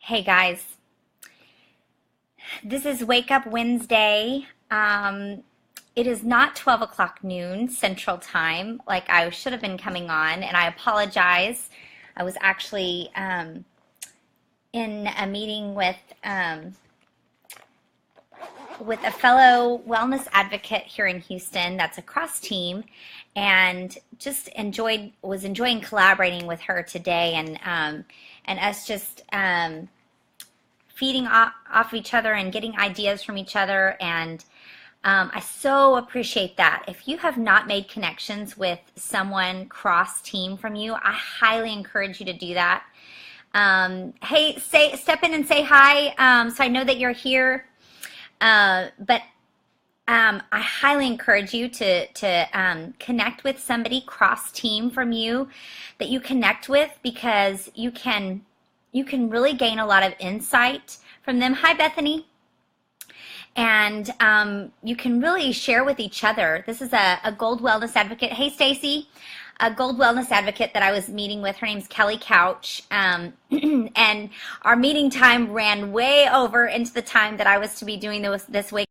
Hey guys, this is Wake Up Wednesday. It is not 12 o'clock noon Central Time like I should have been coming on, and I apologize. I was actually in a meeting with a fellow wellness advocate here in Houston that's a cross team, and just was enjoying collaborating with her today, and us just feeding off each other and getting ideas from each other. And I so appreciate that. If you have not made connections with someone cross team from you, I highly encourage you to do that. Hey, step in and say hi, so I know that you're here. But I highly encourage you to connect with somebody cross team from you that you connect with, because you can really gain a lot of insight from them. Hi, Bethany. And you can really share with each other. This is a Gold Wellness Advocate. Hey, Stacy. A Gold Wellness Advocate that I was meeting with. Her name's Kelly Couch. And our meeting time ran way over into the time that I was to be doing this week.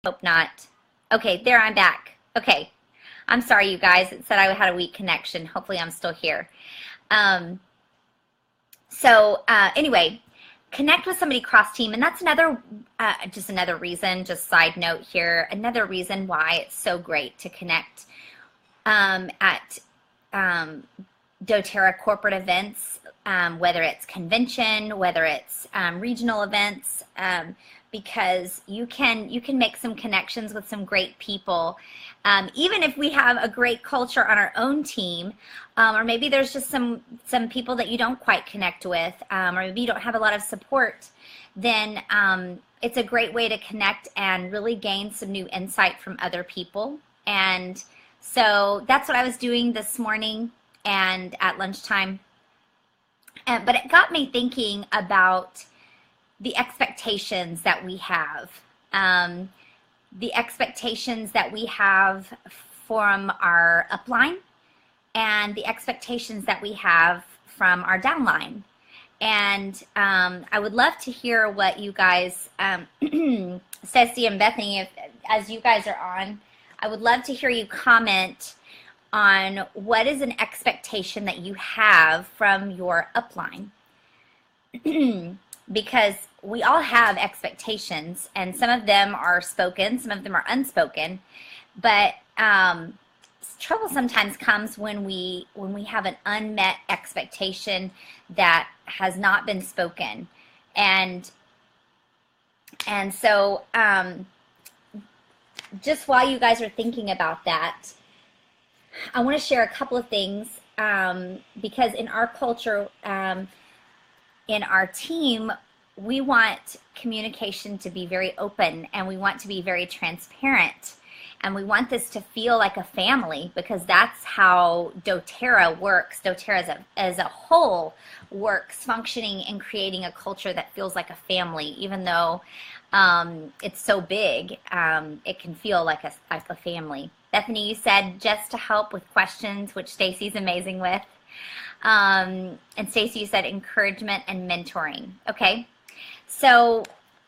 Hope not. Okay, there, I'm back. Okay. I'm sorry, you guys. It said I had a weak connection. Hopefully I'm still here. Anyway, connect with somebody cross team. And that's just another reason, just side note here, another reason why it's so great to connect at doTERRA corporate events, whether it's convention, whether it's regional events, because you can make some connections with some great people, even if we have a great culture on our own team, or maybe there's just some people that you don't quite connect with, or maybe you don't have a lot of support. Then it's a great way to connect and really gain some new insight from other people. And so that's what I was doing this morning and at lunchtime. But it got me thinking about the expectations that we have, the expectations that we have from our upline, and the expectations that we have from our downline. And I would love to hear what you guys, Ceci and Bethany, as you guys are on, I would love to hear you comment on what is an expectation that you have from your upline. Because we all have expectations, and some of them are spoken, some of them are unspoken. But trouble sometimes comes when we have an unmet expectation that has not been spoken. And so just while you guys are thinking about that, I want to share a couple of things, because in our culture, in our team, we want communication to be very open, and we want to be very transparent, and we want this to feel like a family, because that's how doTERRA works. doTERRA as a whole works, functioning and creating a culture that feels like a family. Even though it's so big, it can feel like a family. Bethany, you said just to help with questions, which Stacy's amazing with. And Stacy, you said encouragement and mentoring. Okay, so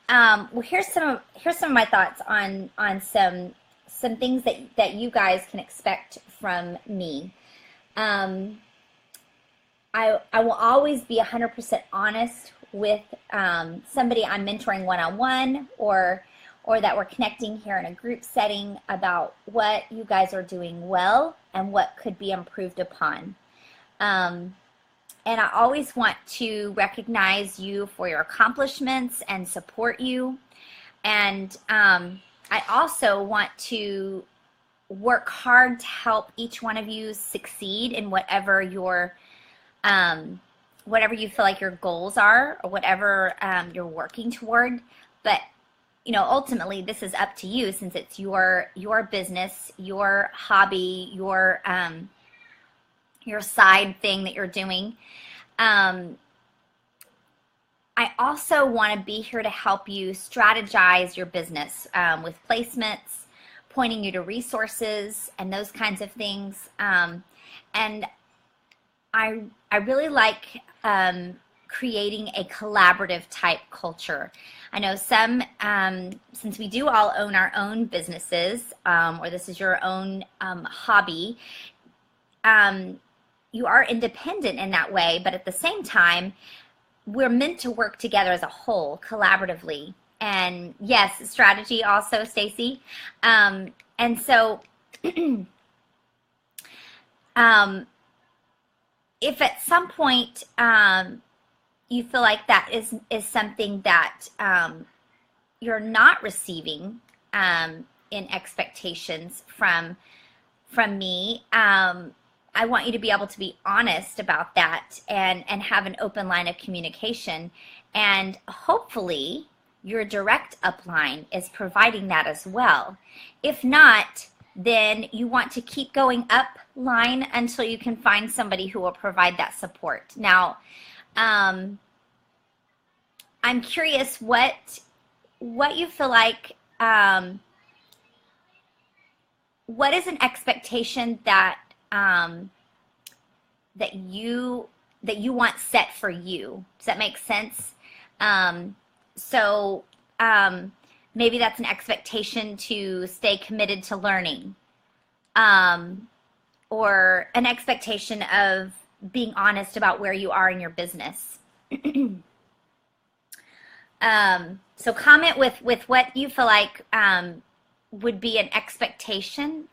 well, here's some of my thoughts on some things that you guys can expect from me. I will always be 100% honest with somebody I'm mentoring one-on-one, or that we're connecting here in a group setting, about what you guys are doing well and what could be improved upon. And I always want to recognize you for your accomplishments and support you. And I also want to work hard to help each one of you succeed in whatever you feel like your goals are, or whatever you're working toward. But ultimately, this is up to you, since it's your business, your hobby, your side thing that you're doing. I also want to be here to help you strategize your business with placements, pointing you to resources and those kinds of things. And I really like creating a collaborative type culture. I know some, since we do all own our own businesses, or this is your own hobby, you are independent in that way, but at the same time, we're meant to work together as a whole, collaboratively. And yes, strategy also, Stacy. And so if at some point you feel like that is something that you're not receiving in expectations from me, I want you to be able to be honest about that and have an open line of communication. And hopefully your direct upline is providing that as well. If not, then you want to keep going up line until you can find somebody who will provide that support. Now, I'm curious what you feel like, what is an expectation that that you want set for you? Does that make sense? So maybe that's an expectation to stay committed to learning, or an expectation of being honest about where you are in your business. So comment with what you feel like would be an expectation,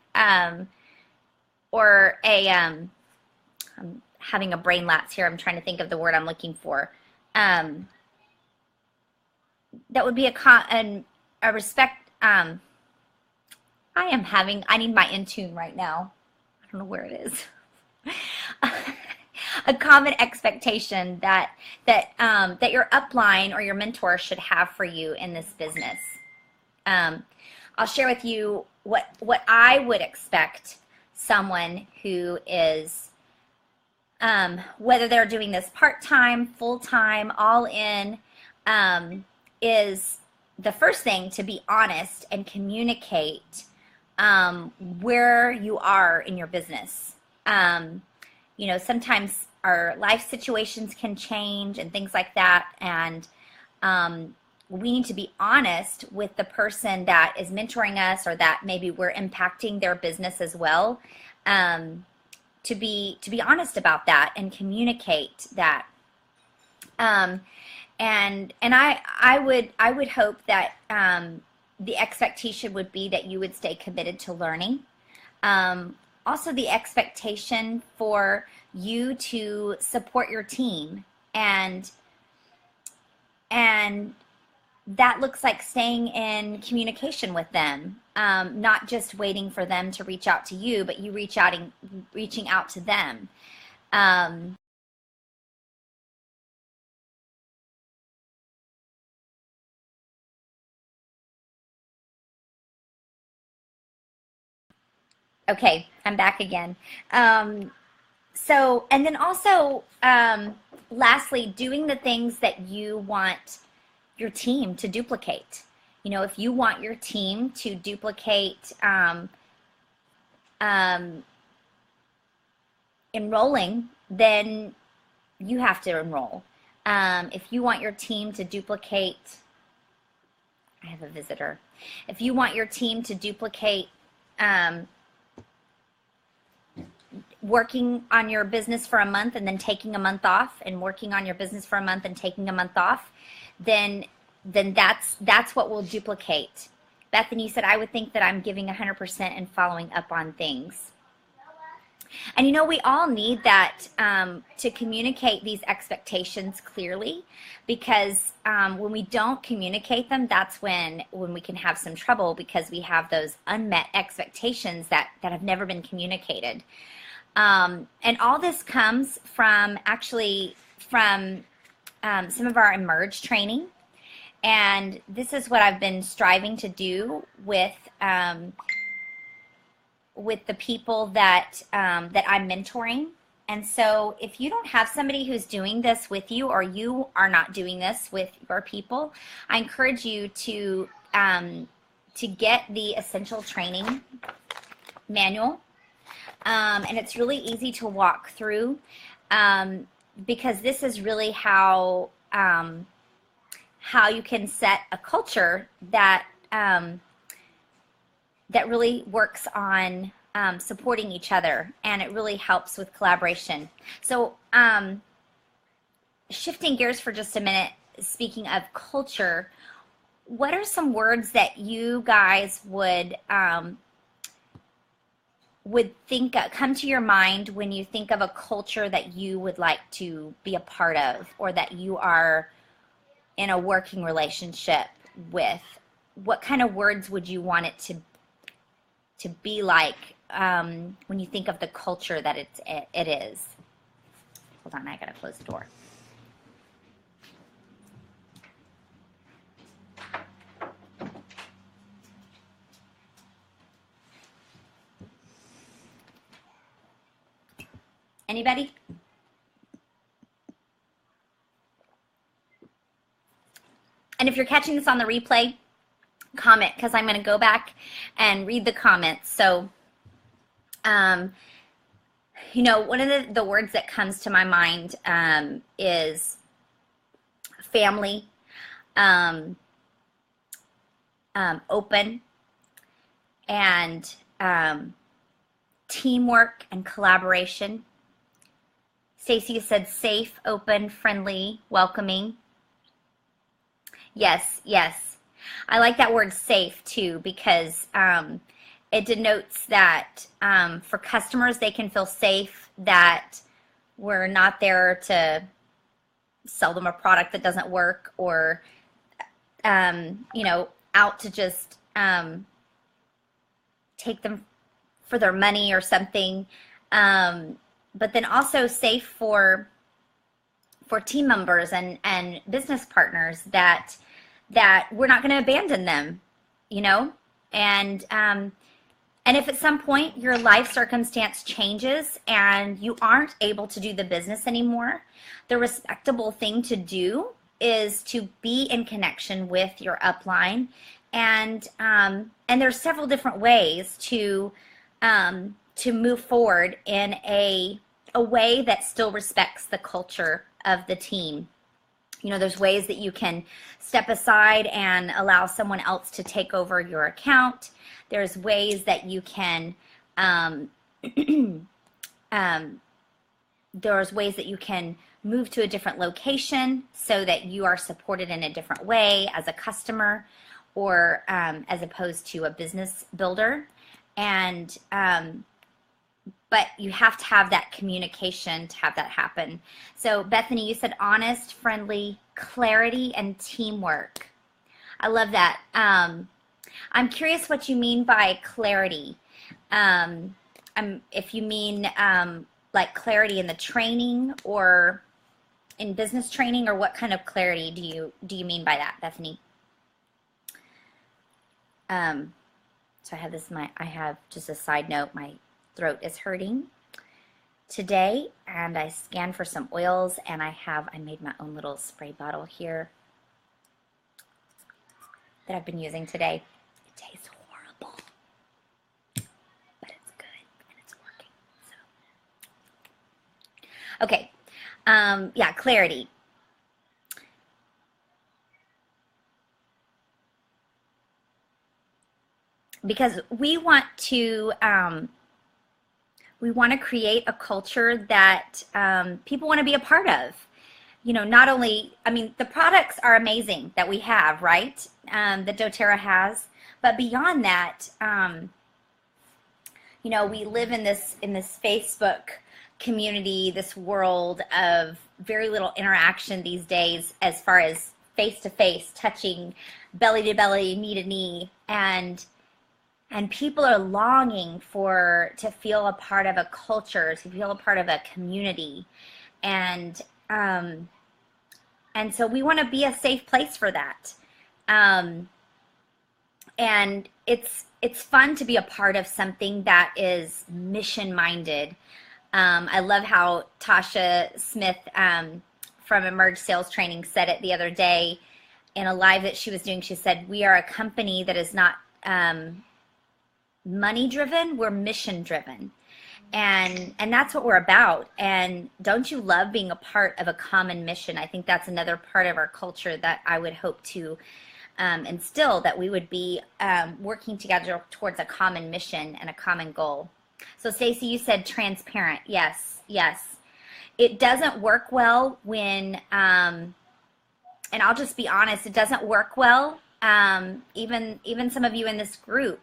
or a, I'm having a brain lapse here. I'm trying to think of the word I'm looking for. That would be a respect. I need my Intune right now. I don't know where it is. A common expectation that your upline or your mentor should have for you in this business. I'll share with you what I would expect someone who is, whether they're doing this part-time, full-time, all in, is the first thing to be honest and communicate where you are in your business. You know, sometimes our life situations can change and things like that, and we need to be honest with the person that is mentoring us, or that maybe we're impacting their business as well, to be honest about that and communicate that. And I would hope that the expectation would be that you would stay committed to learning. Also, the expectation for you to support your team, and that looks like staying in communication with them, not just waiting for them to reach out to you, but you reaching out to them. Okay, I'm back again. So, and then also, lastly, doing the things that you want your team to duplicate. You know, if you want your team to duplicate enrolling, then you have to enroll. If you want your team to duplicate, I have a visitor. If you want your team to duplicate working on your business for a month and then taking a month off, and working on your business for a month and taking a month off, then that's what we'll duplicate. Bethany said, I would think that I'm giving 100% and following up on things. And you know, we all need that to communicate these expectations clearly, because when we don't communicate them, that's when we can have some trouble, because we have those unmet expectations that have never been communicated. And all this comes from some of our Emerge training. And this is what I've been striving to do with the people that I'm mentoring. And so if you don't have somebody who's doing this with you, or you are not doing this with your people, I encourage you to to get the essential training manual. And it's really easy to walk through, because this is really how you can set a culture that that really works on supporting each other, and it really helps with collaboration. So shifting gears for just a minute, speaking of culture, what are some words that you guys would think come to your mind when you think of a culture that you would like to be a part of, or that you are in a working relationship with? What kind of words would you want it to be like when you think of the culture that it is? Hold on, I gotta close the door. Anybody? And if you're catching this on the replay, comment, because I'm going to go back and read the comments. So, you know, one of the words that comes to my mind is family, open, and teamwork and collaboration. Stacy said safe, open, friendly, welcoming. Yes, yes. I like that word safe too, because it denotes that for customers, they can feel safe that we're not there to sell them a product that doesn't work, or, you know, out to just take them for their money or something. But then also safe for team members and business partners, that we're not going to abandon them, you know? And if at some point your life circumstance changes and you aren't able to do the business anymore, the respectable thing to do is to be in connection with your upline. And there's several different ways to move forward in a way that still respects the culture of the team. You know, there's ways that you can step aside and allow someone else to take over your account. There's ways that you can, there's ways that you can move to a different location so that you are supported in a different way as a customer, or as opposed to a business builder. And but you have to have that communication to have that happen. So Bethany, you said honest, friendly, clarity, and teamwork. I love that. I'm curious what you mean by clarity. If you mean like clarity in the training or in business training, or what kind of clarity do you mean by that, Bethany? So I have this, I have just a side note, my throat is hurting today, and I scanned for some oils, and I made my own little spray bottle here that I've been using today. It tastes horrible, but it's good and it's working. So okay, yeah, clarity. Because we want to create a culture that people want to be a part of. You know, not only, I mean, the products are amazing that we have, right? That doTERRA has, but beyond that, you know, we live in this Facebook community, this world of very little interaction these days, as far as face-to-face, touching, belly-to-belly, knee-to-knee, and people are longing to feel a part of a culture, to feel a part of a community. And so we want to be a safe place for that. And it's fun to be a part of something that is mission-minded. I love how Tasha Smith from Emerge Sales Training said it the other day in a live that she was doing. She said, "We are a company that is not money driven, we're mission driven. And that's what we're about. And don't you love being a part of a common mission? I think that's another part of our culture that I would hope to instill, that we would be working together towards a common mission and a common goal. So Stacy, you said transparent. Yes, yes. It doesn't work well when, and I'll just be honest, it doesn't work well, even some of you in this group,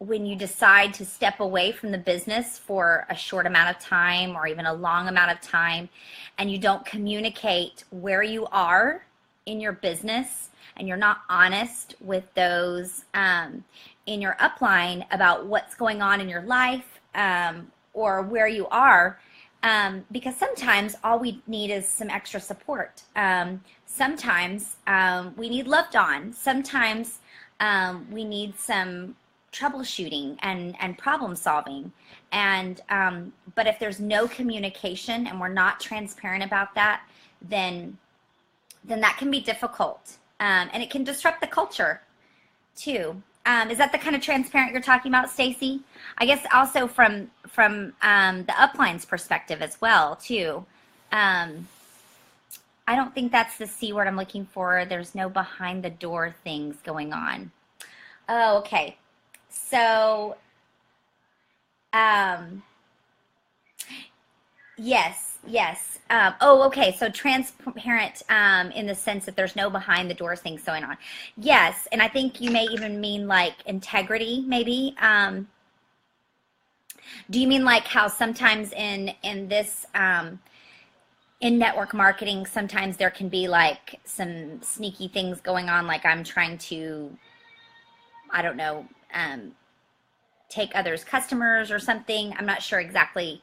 when you decide to step away from the business for a short amount of time or even a long amount of time, and you don't communicate where you are in your business, and you're not honest with those in your upline about what's going on in your life or where you are, because sometimes all we need is some extra support. Sometimes we need loved on. Sometimes we need some troubleshooting and problem solving, and but if there's no communication and we're not transparent about that, then that can be difficult, and it can disrupt the culture too. Is that the kind of transparent you're talking about, Stacy? I guess also from the upline's perspective as well too. I don't think that's the C word I'm looking for. There's no behind the door things going on. Oh, okay. So, yes, yes. Oh, okay. So transparent in the sense that there's no behind the doors things going on. Yes, and I think you may even mean like integrity, maybe. Do you mean like how sometimes in this in network marketing, sometimes there can be like some sneaky things going on, like I'm trying to, I don't know, take others' customers or something. I'm not sure exactly.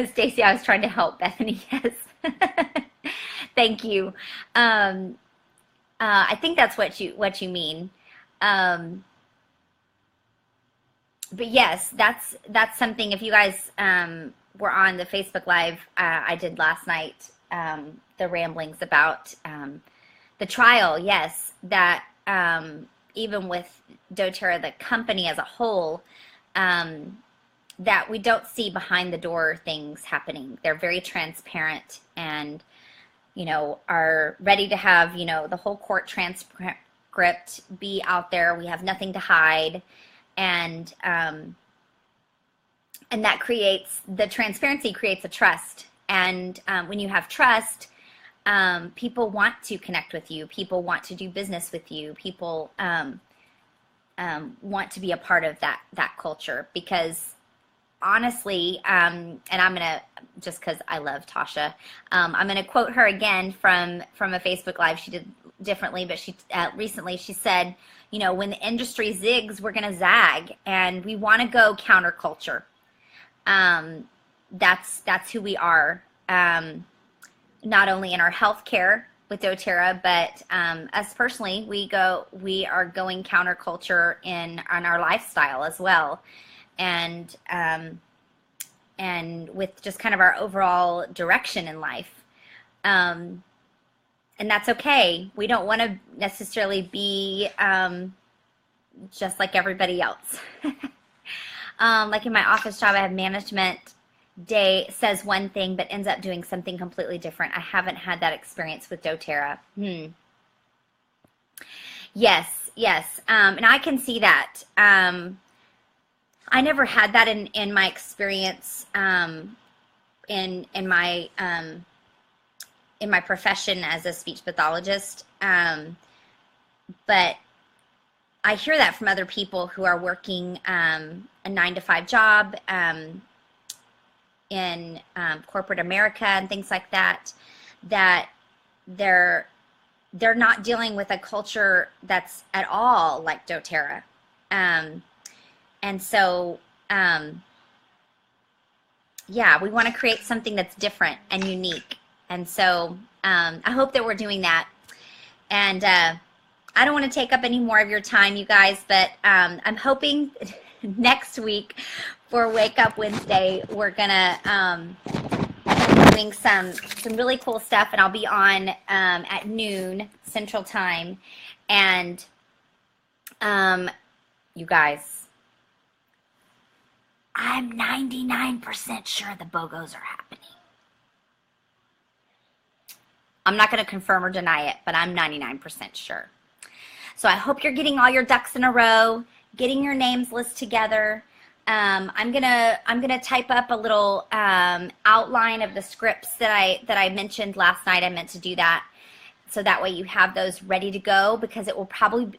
Stacy, I was trying to help Bethany. Yes. Thank you. I think that's what you mean. But yes, that's something. If you guys were on the Facebook Live I did last night, the ramblings about the trial. Yes, that even with doTERRA, the company as a whole, that we don't see behind the door things happening. They're very transparent and, are ready to have, the whole court transcript be out there. We have nothing to hide. And that creates, the transparency creates a trust. And when you have trust, people want to connect with you. People want to do business with you. People want to be a part of that culture, because honestly, and I'm gonna, just because I love Tasha, I'm gonna quote her again from a Facebook Live she did differently, but she recently she said, when the industry zigs, we're gonna zag, and we want to go counterculture. That's who we are. Not only in our healthcare with doTERRA, but us personally, we are going counterculture in our lifestyle as well, and with just kind of our overall direction in life, and that's okay. We don't want to necessarily be just like everybody else. Like in my office job, I have management day says one thing but ends up doing something completely different. I haven't had that experience with doTERRA. Yes, yes, and I can see that. I never had that in my experience in my profession as a speech pathologist, but I hear that from other people who are working a 9-to-5 job in corporate America and things like that, that they're not dealing with a culture that's at all like doTERRA. And so, yeah, we want to create something that's different and unique. And so I hope that we're doing that. And I don't want to take up any more of your time, you guys, but I'm hoping next week for Wake Up Wednesday, we're going to doing some really cool stuff, and I'll be on at noon Central Time. And you guys, I'm 99% sure the BOGOs are happening. I'm not going to confirm or deny it, but I'm 99% sure. So I hope you're getting all your ducks in a row, getting your names list together. I'm gonna type up a little outline of the scripts that I mentioned last night. I meant to do that, so that way you have those ready to go, because it will probably,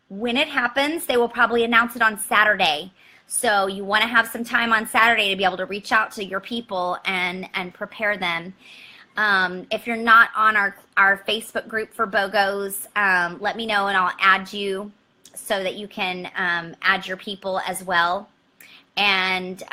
when it happens, they will probably announce it on Saturday. So you want to have some time on Saturday to be able to reach out to your people and prepare them. If you're not on our Facebook group for BOGOs, let me know and I'll add you so that you can add your people as well. And